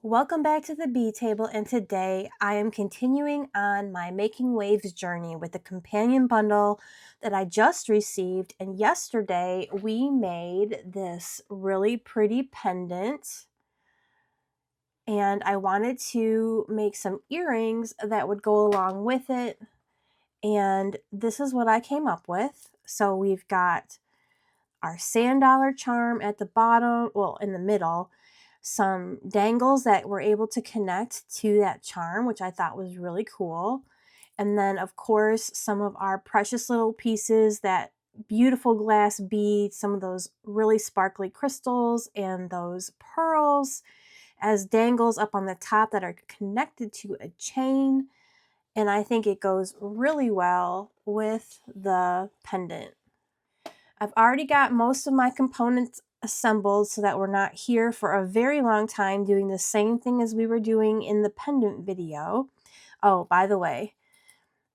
Welcome back to the Bead Table, and today I am continuing on my Making Waves journey with the companion bundle that I just received. And yesterday we made this really pretty pendant, and I wanted to make some earrings that would go along with it. And this is what I came up with. So we've got our sand dollar charm at the bottom, well, in the middle, some dangles that were able to connect to that charm, which I thought was really cool. And then, of course, some of our precious little pieces, that beautiful glass beads, some of those really sparkly crystals, and those pearls as dangles up on the top that are connected to a chain. And I think it goes really well with the pendant. I've already got most of my components assembled so that we're not here for a very long time doing the same thing as we were doing in the pendant video. Oh, by the way,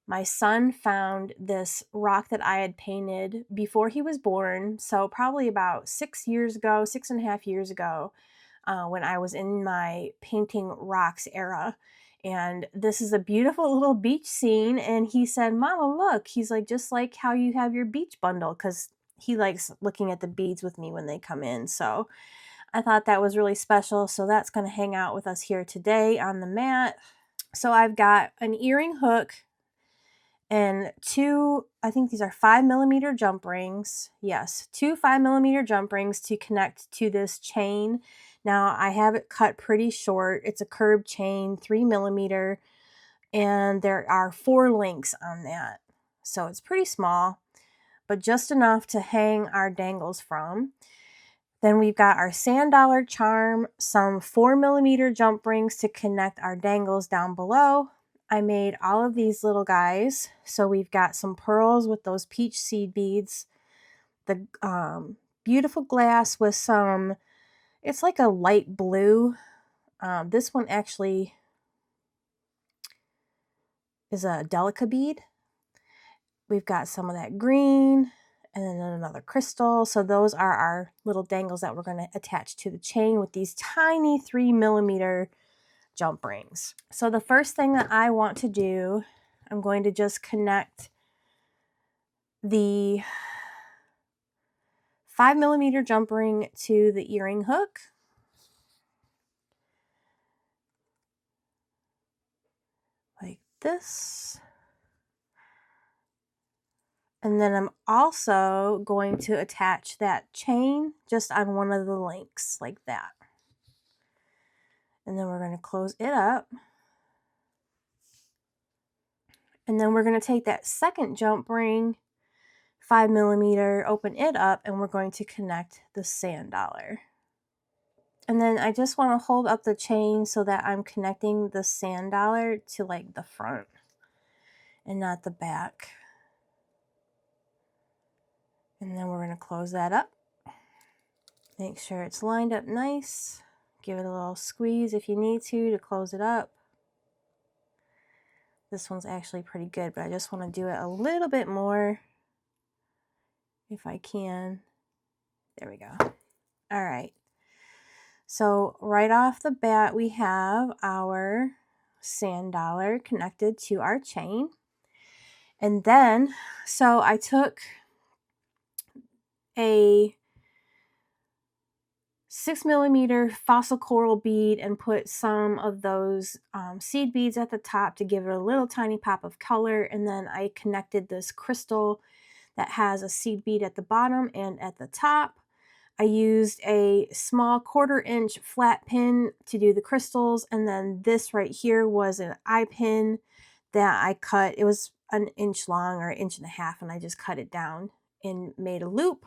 my son found this rock that I had painted before he was born, so probably about 6 years ago, 6.5 years ago, when I was in my painting rocks era. And this is a beautiful little beach scene. And he said, "Mama, look," he's like, "just like how you have your beach bundle," because he likes looking at the beads with me when they come in. So I thought that was really special. So that's going to hang out with us here today on the mat. So I've got an earring hook and two, I think these are 5mm jump rings. Yes, two 5mm jump rings to connect to this chain. Now I have it cut pretty short. It's a curved chain, 3mm, and there are 4 links on that. So it's pretty small, but just enough to hang our dangles from. Then we've got our sand dollar charm, some 4mm jump rings to connect our dangles down below. I made all of these little guys. So we've got some pearls with those peach seed beads, the beautiful glass with some, it's like a light blue. This one actually is a delica bead. We've got some of that green and then another crystal. So those are our little dangles that we're going to attach to the chain with these tiny 3mm jump rings. So the first thing that I want to do, I'm going to just connect the 5mm jump ring to the earring hook. Like this. And then I'm also going to attach that chain just on one of the links like that. And then we're going to close it up. And then we're going to take that second jump ring, 5mm, open it up, and we're going to connect the sand dollar. And then I just want to hold up the chain so that I'm connecting the sand dollar to like the front and not the back. And then we're going to close that up. Make sure it's lined up nice. Give it a little squeeze if you need to close it up. This one's actually pretty good, but I just want to do it a little bit more if I can. There we go. All right. So right off the bat, we have our sand dollar connected to our chain. And then, so I took a 6mm fossil coral bead and put some of those seed beads at the top to give it a little tiny pop of color. And then I connected this crystal that has a seed bead at the bottom and at the top. I used a small 1/4-inch flat pin to do the crystals, and then this right here was an eye pin that I cut. It was an inch long or 1.5 inches, and I just cut it down and made a loop.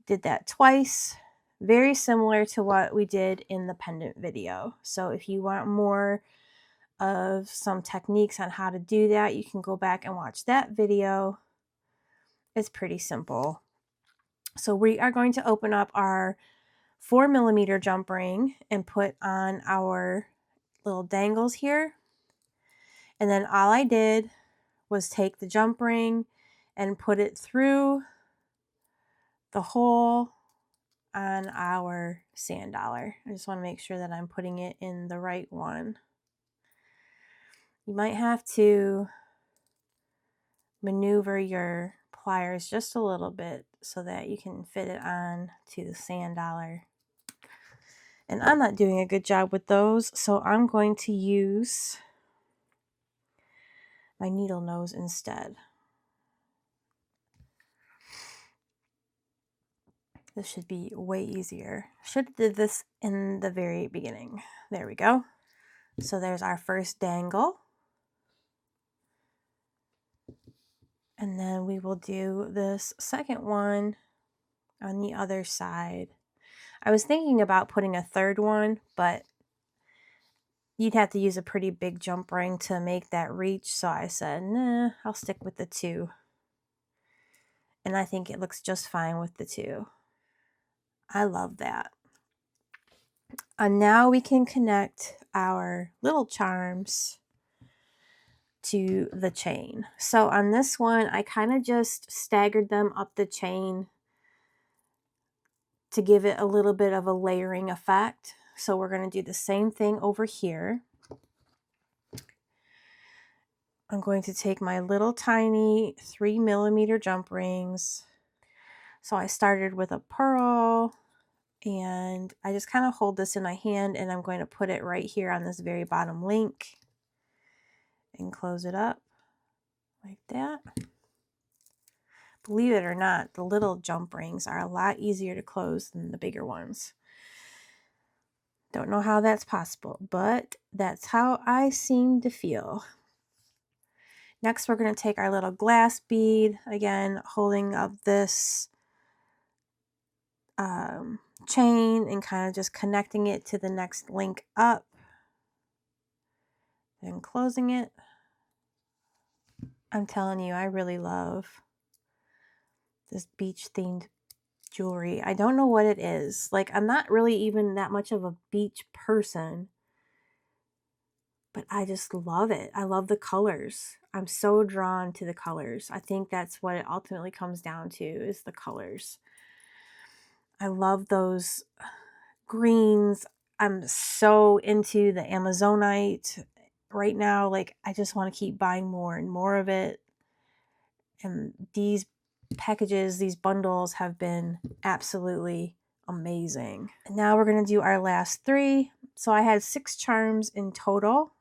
Did that twice, very similar to what we did in the pendant video. So if you want more of some techniques on how to do that, you can go back and watch that video. It's pretty simple. So we are going to open up our 4mm jump ring and put on our little dangles here. And then all I did was take the jump ring and put it through the hole on our sand dollar. I just want to make sure that I'm putting it in the right one. You might have to maneuver your pliers just a little bit so that you can fit it on to the sand dollar. And I'm not doing a good job with those, so I'm going to use my needle nose instead. This should be way easier. Should have did this in the very beginning. There we go. So there's our first dangle. And then we will do this second one on the other side. I was thinking about putting a third one, but you'd have to use a pretty big jump ring to make that reach. So I said, nah, I'll stick with the 2. And I think it looks just fine with the 2. I love that. And now we can connect our little charms to the chain. So on this one, I kind of just staggered them up the chain to give it a little bit of a layering effect. So we're going to do the same thing over here. I'm going to take my little tiny 3mm jump rings. So I started with a pearl, and I just kind of hold this in my hand, and I'm going to put it right here on this very bottom link and close it up like that. Believe it or not, the little jump rings are a lot easier to close than the bigger ones. Don't know how that's possible, but that's how I seem to feel. Next, we're going to take our little glass bead, again, holding up this chain and kind of just connecting it to the next link up, then closing it. I'm telling you, I really love this beach themed jewelry. I don't know what it is. Like, I'm not really even that much of a beach person, but I just love it. I love the colors. I'm so drawn to the colors. I think that's what it ultimately comes down to, is the colors. I love those greens. I'm so into the Amazonite right now. Like, I just want to keep buying more and more of it. And these packages, these bundles have been absolutely amazing. And now we're going to do our last 3. So I had 6 charms in total.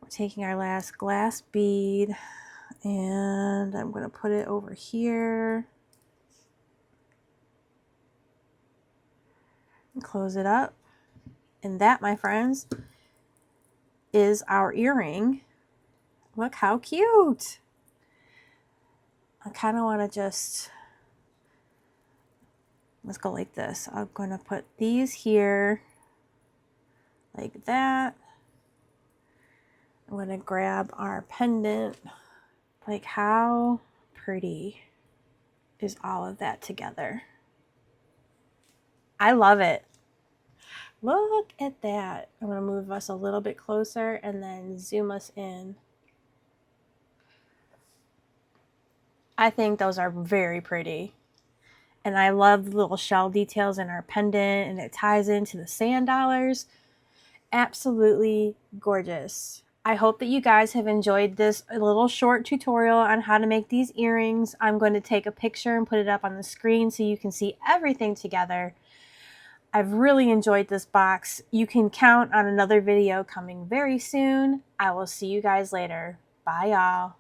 We're taking our last glass bead, and I'm going to put it over here and close it up. And that, my friends, is our earring. Look how cute. I kind of want to just, let's go like this. I'm going to put these here like that. I'm going to grab our pendant. Like, how pretty is all of that together? I love it. Look at that. I'm going to move us a little bit closer and then zoom us in. I think those are very pretty. And I love the little shell details in our pendant, and it ties into the sand dollars. Absolutely gorgeous. I hope that you guys have enjoyed this little short tutorial on how to make these earrings. I'm going to take a picture and put it up on the screen so you can see everything together. I've really enjoyed this box. You can count on another video coming very soon. I will see you guys later. Bye, y'all.